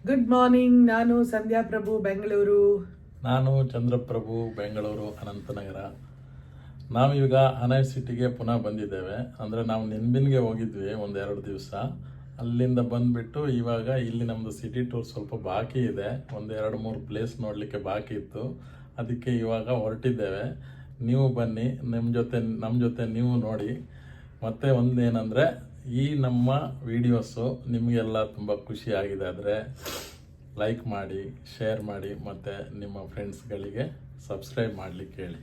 Good morning. ನಾನು ಸಂಧ್ಯಾ ಪ್ರಭು, ಬೆಂಗಳೂರು. ನಾನು ಚಂದ್ರಪ್ರಭು, ಬೆಂಗಳೂರು ಅನಂತನಗರ. ನಾವೀಗ ಅನೈ ಸಿಟಿಗೆ ಪುನಃ ಬಂದಿದ್ದೇವೆ. ಅಂದರೆ ನಾವು ನೆನ್ಬಿನ್ಗೆ ಹೋಗಿದ್ವಿ ಒಂದೆರಡು ದಿವಸ. ಅಲ್ಲಿಂದ ಬಂದುಬಿಟ್ಟು ಇವಾಗ ಇಲ್ಲಿ ನಮ್ಮದು ಸಿಟಿ ಟೂರ್ ಸ್ವಲ್ಪ ಬಾಕಿ ಇದೆ. ಒಂದೆರಡು ಮೂರು ಪ್ಲೇಸ್ ನೋಡಲಿಕ್ಕೆ ಬಾಕಿ ಇತ್ತು. ಅದಕ್ಕೆ ಇವಾಗ ಹೊರಟಿದ್ದೇವೆ. ನೀವು ಬನ್ನಿ, ನಮ್ಮ ಜೊತೆ ನೀವು ನೋಡಿ. ಮತ್ತು ಒಂದೇನೆಂದರೆ, ಈ ನಮ್ಮ ವಿಡಿಯೋಸು ನಿಮಗೆಲ್ಲ ತುಂಬ ಖುಷಿ ಆಗಿದೆ ಆದರೆ ಲೈಕ್ ಮಾಡಿ, ಶೇರ್ ಮಾಡಿ, ಮತ್ತು ನಿಮ್ಮ ಫ್ರೆಂಡ್ಸ್ಗಳಿಗೆ ಸಬ್ಸ್ಕ್ರೈಬ್ ಮಾಡಲಿಕ್ಕೆ ಹೇಳಿ.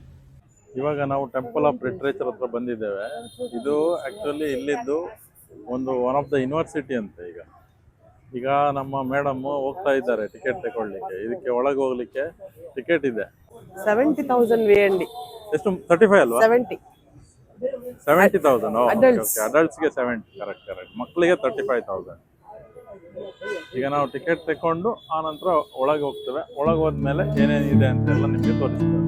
ಇವಾಗ ನಾವು ಟೆಂಪಲ್ ಆಫ್ ಲಿಟ್ರೇಚರ್ ಹತ್ರ ಬಂದಿದ್ದೇವೆ. ಇದು ಆ್ಯಕ್ಚುಲಿ ಇಲ್ಲಿದ್ದು ಒನ್ ಆಫ್ ದ ಯೂನಿವರ್ಸಿಟಿ ಅಂತ. ಈಗ ನಮ್ಮ ಮೇಡಮ್ ಹೋಗ್ತಾ ಇದ್ದಾರೆ ಟಿಕೆಟ್ ತಗೊಳ್ಳಿಕ್ಕೆ. ಇದಕ್ಕೆ ಒಳಗೆ ಹೋಗ್ಲಿಕ್ಕೆ ಟಿಕೆಟ್ ಇದೆ 70,000 VND. ಎಷ್ಟು? 35 ಅಲ್ವಾ? 70,000. ಅಡಲ್ಟ್ಸ್ಗೆ 70. ಕರೆಕ್ಟ್. ಮಕ್ಕಳಿಗೆ 35,000. ಈಗ ನಾವು ಟಿಕೆಟ್ ತಗೊಂಡು ಆ ನಂತರ ಒಳಗೆ ಹೋಗ್ತೇವೆ. ಒಳಗೆ ಹೋದ್ಮೇಲೆ ಏನೇನಿದೆ ಅಂತೆಲ್ಲ ನಿಮಗೆ ತೋರಿಸ್ತೇವೆ.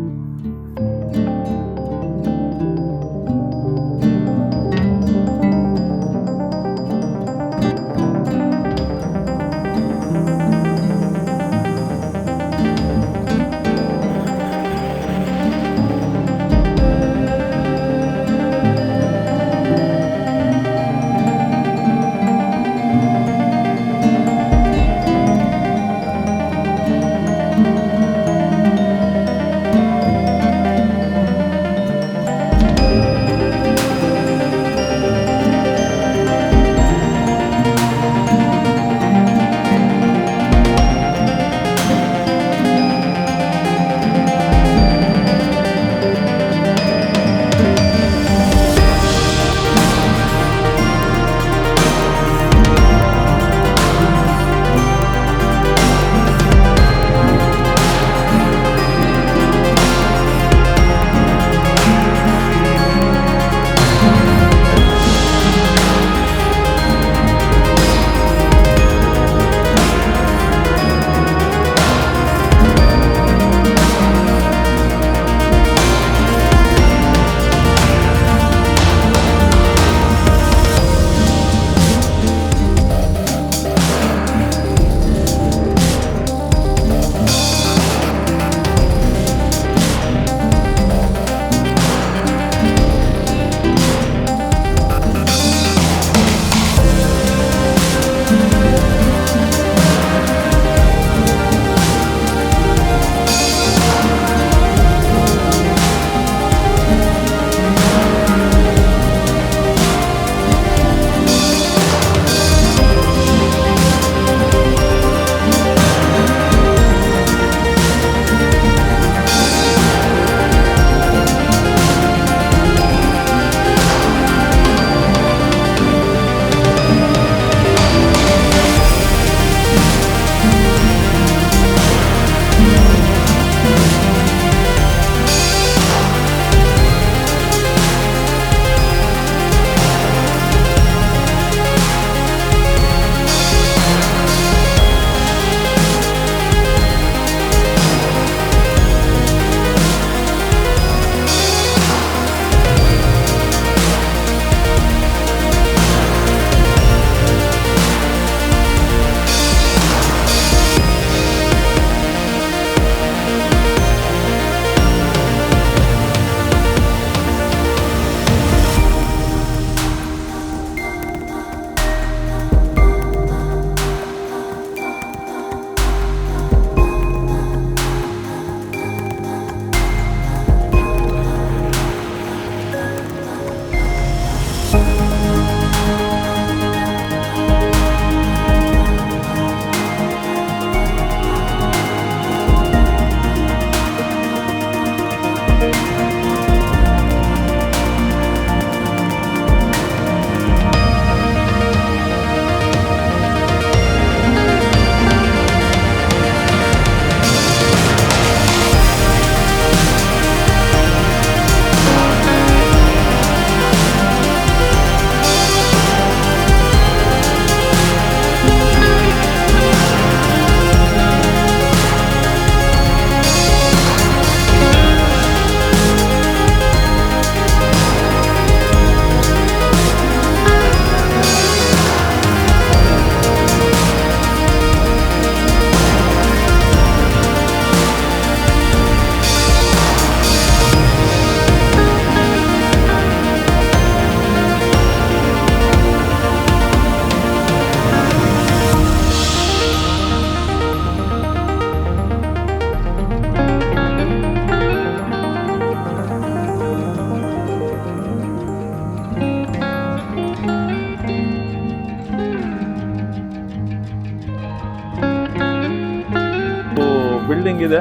ಬಿಲ್ಡಿಂಗ್ ಇದೆ,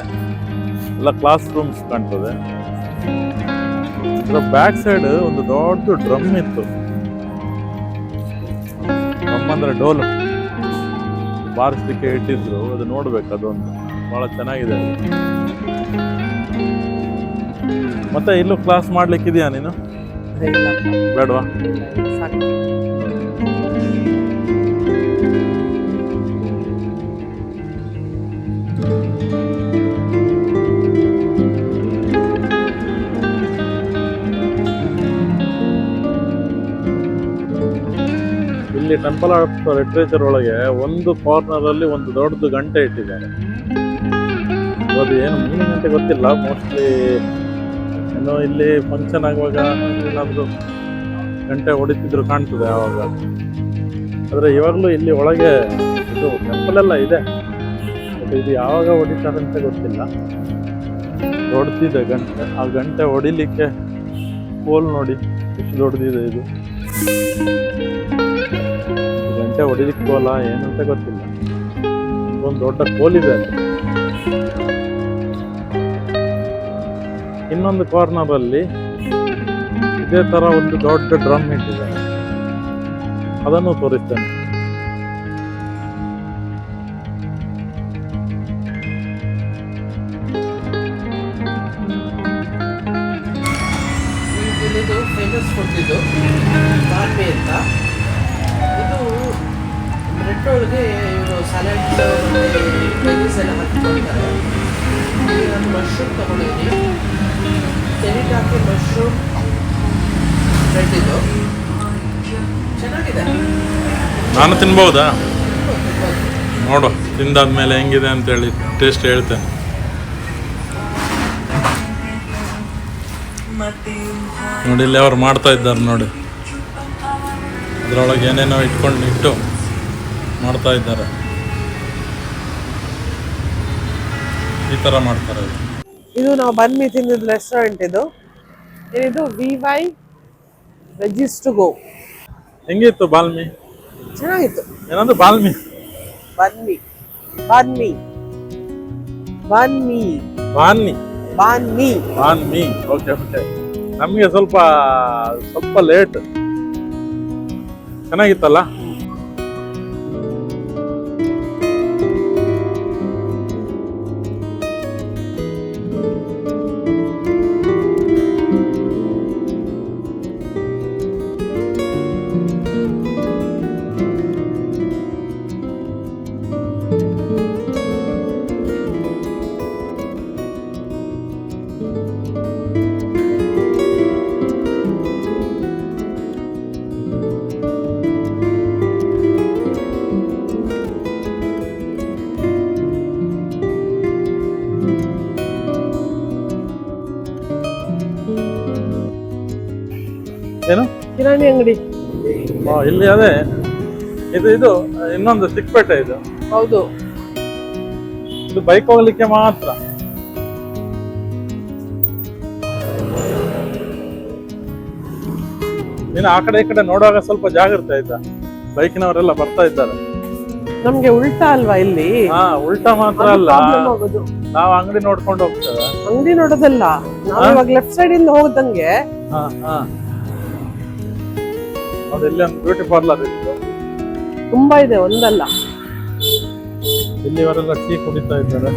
ಎಲ್ಲ ಕ್ಲಾಸ್ ರೂಮ್ಸ್ ಕಾಣ್ತದೆ. ಅದರ ಬ್ಯಾಕ್ ಸೈಡ್ ಒಂದು ದೊಡ್ಡ ಡ್ರಮ್ ಇತ್ತು. ಡ್ರಮ್ ಅಂದ್ರೆ ಡೋಲು ಬಾರಿಸ್ಲಿಕ್ಕೆ ಇಟ್ಟಿದ್ರು, ಅದು ನೋಡ್ಬೇಕು. ಅದೊಂದು ಬಹಳ ಚೆನ್ನಾಗಿದೆ. ಮತ್ತೆ ಇಲ್ಲೂ ಕ್ಲಾಸ್ ಮಾಡ್ಲಿಕ್ಕಿದ್ಯಾ ನೀನು? ಬೇಡವಾ? ಇಲ್ಲಿ ಟೆಂಪಲ್ ಆಫ್ ಲಿಟ್ರೇಚರ್ ಒಳಗೆ ಒಂದು ಕಾರ್ನರ್ ಅಲ್ಲಿ ಒಂದು ದೊಡ್ಡದು ಗಂಟೆ ಇಟ್ಟಿದ್ದಾರೆ. ಅದು ಏನು ಮೀನಿಂಗ್ ಅಂತ ಗೊತ್ತಿಲ್ಲ. ಮೋಸ್ಟ್ಲಿ ಏನೋ ಇಲ್ಲಿ ಫಂಕ್ಷನ್ ಆಗುವಾಗ ಏನಾದ್ರು ಗಂಟೆ ಹೊಡಿತಿದ್ರು ಕಾಣ್ತದೆ ಆವಾಗ. ಆದ್ರೆ ಇವಾಗಲೂ ಇಲ್ಲಿ ಒಳಗೆ ಇದು ಟೆಂಪಲ್ ಎಲ್ಲ ಇದೆ, ಬಟ್ ಇದು ಯಾವಾಗ ಹೊಡಿತಾರೆ ಅಂತ ಗೊತ್ತಿಲ್ಲ. ದೊಡ್ಡದಿದೆ ಗಂಟೆ. ಆ ಗಂಟೆ ಹೊಡಿಲಿಕ್ಕೆ ಕೋಲ್ ನೋಡಿ ಎಷ್ಟು ದೊಡ್ಡದಿದೆ ಇದು. ಗಂಟೆ ಹೊಡಿಲಿಕ್ಕೋಲ್ಲ ಏನಂತ ಗೊತ್ತಿಲ್ಲ. ಒಂದು ದೊಡ್ಡ ಕೋಲ್ ಇದೆ. ಇನ್ನೊಂದು ಕಾರ್ನರ್ ಅಲ್ಲಿ ಇದೇ ತರ ಒಂದು ದೊಡ್ಡ ಡ್ರಮ್ ಇಟ್ಟಿದ್ದಾರೆ, ಅದನ್ನು ತೋರಿಸ್ತೇನೆ. ಇದು ಫೇಮಸ್ ಫುಡ್, ಇದು ಬಾರ್ಬಿ ಅಂತ. ಇದು ಬ್ರೆಡ್ ಒಳಗೆ ಇವರು ಸಲಾಡ್ಸ್ ವೆಜಸ್ ಎಲ್ಲ ಹಾಕಿಕೊಳ್ತಾರೆ. ಇಲ್ಲಿ ನಾನು ಮಶ್ರೂಮ್ ತಗೊಂಡಿದ್ದೀನಿ, ತೆರಿಟಾಕಿ ಮಶ್ರೂಮ್ ಬ್ರೆಡ್. ಇದು ಚೆನ್ನಾಗಿದೆ. ನಾನು ತಿನ್ಬಹುದಾ? ನೋಡು, ತಿಂದಾದ್ಮೇಲೆ ಹೆಂಗಿದೆ ಅಂತೇಳಿ ಟೇಸ್ಟ್ ಹೇಳ್ತೇನೆ. ನೋಡಿ ಇಲ್ಲಿ ಅವ್ರು ಮಾಡ್ತಾ ಇದ್ದಾರೆ ನೋಡಿ. ಅದರೊಳಗೆ ಏನೇನೋ ಇಟ್ಟು ಮಾಡ್ತಾ ಇದ್ದಾರೆ. ಈ ಥರ ಮಾಡ್ತಾರೆ. ಇದು ನಾವು ಬನ್ನಿ ತಿಂದಿದ್ದು ರೆಸ್ಟೋರೆಂಟ್. ಇದು ಏನಿದು VY ವೆಜಿಸ್ ಟು ಗೋ. ಹೆಂಗಿತ್ತು ಬಾಲ್ಮಿ? ಚೆನ್ನಾಗಿತ್ತು. ಏನಂದ್ರೆ ಬಾಲ್ಮಿ ಬನ್ನಿ ಬನ್ನಿ ಬನ್ನಿ ಬಾನ್ನಿ ಬನ್ನಿ ಬಾನ್ಮಿ. Okay okay. ನಮಗೆ ಸ್ವಲ್ಪ ಲೇಟ್. ಚೆನ್ನಾಗಿತ್ತಲ್ಲ? ಏನು ಕಿರಾಣಿ ಅಂಗಡಿ. ಇಲ್ಲಿ ಅದೇ ಇದು ಇನ್ನೊಂದು ಚಿಕ್ಕಪೇಟೆ. ಇದು ಹೌದು. ಇದು ಬೈಕ್ ಹೋಗ್ಲಿಕ್ಕೆ ಮಾತ್ರ. ನೀನು ಆ ಕಡೆ ಈ ಕಡೆ ನೋಡುವಾಗ ಸ್ವಲ್ಪ ಜಾಗ್ರತೆ ಆಯ್ತಾ? ಬೈಕಿನವರೆಲ್ಲ ಬರ್ತಾ ಇದ್ದಾರೆ. ನಮ್ಗೆ ಉಲ್ಟಾ ಅಲ್ವಾ ಇಲ್ಲಿ? ಉಲ್ಟಾ ಮಾತ್ರ ಅಲ್ಲ, ಹೋಗುದು. ನಾವು ಅಂಗಡಿ ನೋಡ್ಕೊಂಡು ಹೋಗ್ತೇವೆ. ಅಂಗಡಿ ನೋಡೋದಲ್ಲ, ನಾವು ಇವಾಗ ಲೆಫ್ಟ್ ಸೈಡ್ ಇಂದ ಹೋಗದಂಗೆ. ನೋಡಿ ಇಲ್ಲಿ ಒಂದು ಬ್ಯೂಟಿ ಪಾರ್ಲರ್ ಇತ್ತು. ತುಂಬಾ ಇದೆ, ಒಂದಲ್ಲ. ಇಲ್ಲಿವರೆಲ್ಲ ಟೀ ಕುಡಿತಾ ಇದ್ದಾರೆ,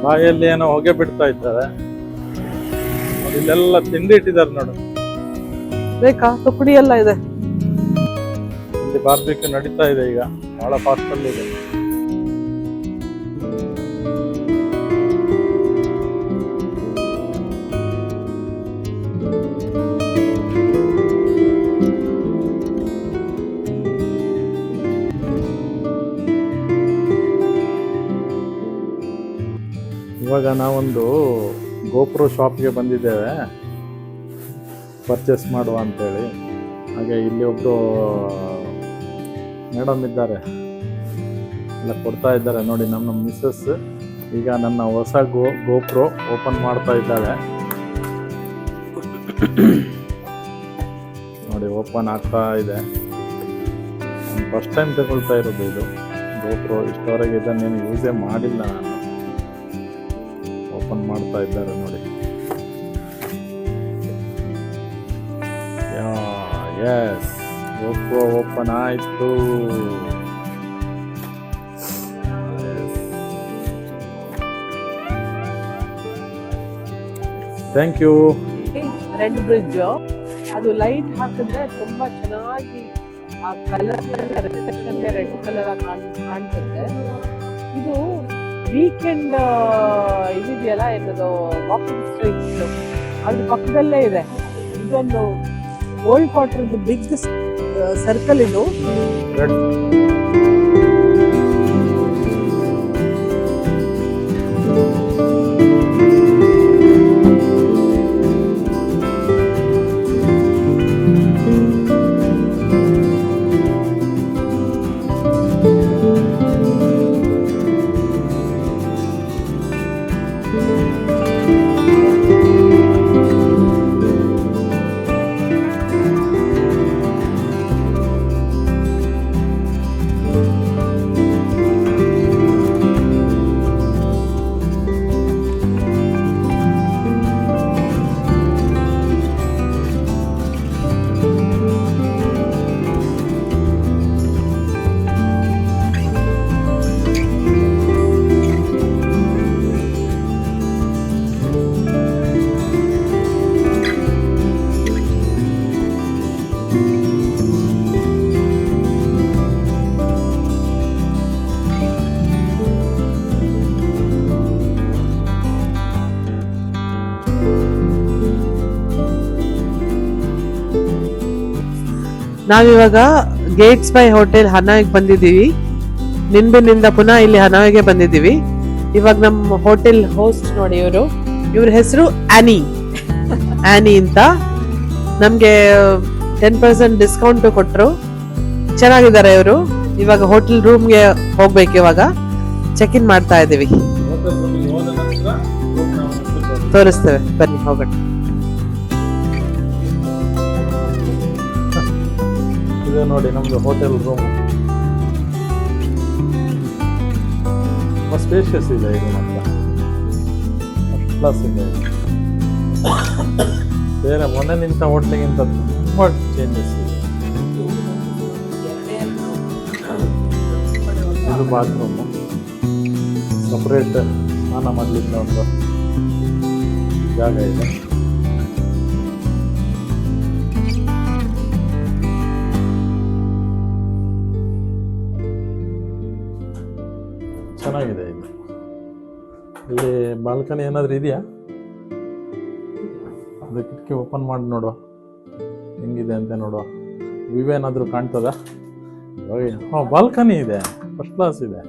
ಬಾಯಲ್ಲಿ ಏನೋ ಹೊಗೆ ಬಿಡ್ತಾ ಇದ್ದಾರೆ. ಇಲ್ಲೆಲ್ಲ ತಿಂಡಿ ಇಟ್ಟಿದ್ದಾರೆ ನೋಡು. ಬೇಕಾ? ತುಕಡಿ ಎಲ್ಲ ಇದೆ. ಇಲ್ಲಿ ಬಾರ್ಬಿಕ್ಯೂ ನಡೀತಾ ಇದೆ ಈಗ, ಬಹಳ ಫಾಸ್ಟ್ ಅಲ್ಲಿ ಇದೆ. ಇವಾಗ ನಾವೊಂದು ಗೋಪ್ರೋ ಶಾಪ್ಗೆ ಬಂದಿದ್ದೇವೆ ಪರ್ಚೇಸ್ ಮಾಡುವ ಅಂತೇಳಿ. ಹಾಗೆ ಇಲ್ಲಿ ಒಬ್ಬರು ಮೇಡಮ್ ಇದ್ದಾರೆ, ಎಲ್ಲ ಕೊಡ್ತಾ ಇದ್ದಾರೆ ನೋಡಿ. ನಮ್ಮ ಮಿಸ್ಸಸ್ ಈಗ ನನ್ನ ಹೊಸ ಗೋಪ್ರೋ ಓಪನ್ ಮಾಡ್ತಾ ಇದ್ದಾಳೆ ನೋಡಿ. ಓಪನ್ ಆಗ್ತಾ ಇದೆ. ಫಸ್ಟ್ ಟೈಮ್ ತಗೊಳ್ತಾ ಇರೋದು ಇದು ಗೋಪ್ರೋ ಇಷ್ಟವರೆಗೆ ಇದನ್ನೇನು ಯೂಸೇ ಮಾಡಿಲ್ಲ ನಾನು. ಓಪನ್ ಮಾಡ್ತಾ ಇದ್ದಾರೆ ನೋಡಿ. ಎಸ್, ಗೋಪ್ರೋ ಓಪನ್ ಆಯಿತು. Thank you. ರೆಡ್ ಬ್ರಿಡ್ಜ್ ಅದು ಲೈಟ್ ಹಾಕಿದ್ರೆ ತುಂಬಾ ಚೆನ್ನಾಗಿ ಆ ಕಲರ್ ರೆಡ್ ಕಲರ್ ಕಾಣಿಸುತ್ತೆ. ಇದು ವೀಕೆಂಡ್ ಇದೆಯಲ್ಲ, ಏನದು ವಾಕಿಂಗ್ ಸ್ಟ್ರೀಟ್, ಅದ್ರ ಪಕ್ಕದಲ್ಲೇ ಇದೆ. ಇದೊಂದು ಓಲ್ಡ್ ಕ್ವಾರ್ಟರ್ ಬಿಗ್ ಸರ್ಕಲ್ ಇದು. ನಾವಿವಾಗ ಗೇಟ್ಸ್ ಬೈ ಹೋಟೆಲ್ ಹನಾಯಿಗೆ ಬಂದಿದ್ದೀವಿ. ನಿಂಬಿನಿಂದ ಪುನಃ ಇಲ್ಲಿ ಹನಾಯಿಗೆ ಬಂದಿದ್ದೀವಿ. ಇವಾಗ ನಮ್ಮ ಹೋಟೆಲ್ ಹೋಸ್ಟ್ ನೋಡಿ, ಇವ್ರ ಹೆಸರು ಆನಿ ಅಂತ. ನಮ್ಗೆ 10% ಡಿಸ್ಕೌಂಟ್ ಕೊಟ್ರು. ಚೆನ್ನಾಗಿದ್ದಾರೆ ಇವರು. ಇವಾಗ ಹೋಟೆಲ್ ರೂಮ್ಗೆ ಹೋಗ್ಬೇಕು. ಇವಾಗ ಚೆಕ್ ಇನ್ ಮಾಡ್ತಾ ಇದೀವಿ. ತೋರಿಸ್ತೇವೆ, ಬನ್ನಿ ಹೋಗೋಣ. ಇದು ನೋಡಿ ನಮ್ದು ಹೋಟೆಲ್ ರೂಮ್. ತುಂಬ ಸ್ಪೇಷಿಯಸ್ ಇದೆ. ಇದು ಮಾತ್ರ ಫಸ್ಟ್ ಕ್ಲಾಸ್ ಇದೆ. ಬೇರೆ ಮೊನ್ನೆ ನಿಂತ ಹೋಟ್ಲಿಗಿಂತ ತುಂಬ ಚೇಂಜಸ್ ಇದೆ. ಇದು ಬಾತ್ರೂಮು, ಸಪ್ರೇಟ್ ಸ್ನಾನ ಮಾಡಲಿಕ್ಕೆ ಒಂದು ಜಾಗ ಇದೆ. ಚೆನ್ನಾಗಿದೆ ಇದು. ಇಲ್ಲಿ ಬಾಲ್ಕನಿ ಏನಾದರೂ ಇದೆಯಾ? ಅದು ಕಿಟಕಿ ಓಪನ್ ಮಾಡಿ ನೋಡುವ ಹೆಂಗಿದೆ ಅಂತ ನೋಡುವ. ವ್ಯೂ ಏನಾದರೂ ಕಾಣ್ತದ? ಬಾಲ್ಕನಿ ಇದೆ, ಫಸ್ಟ್ ಕ್ಲಾಸ್ ಇದೆ.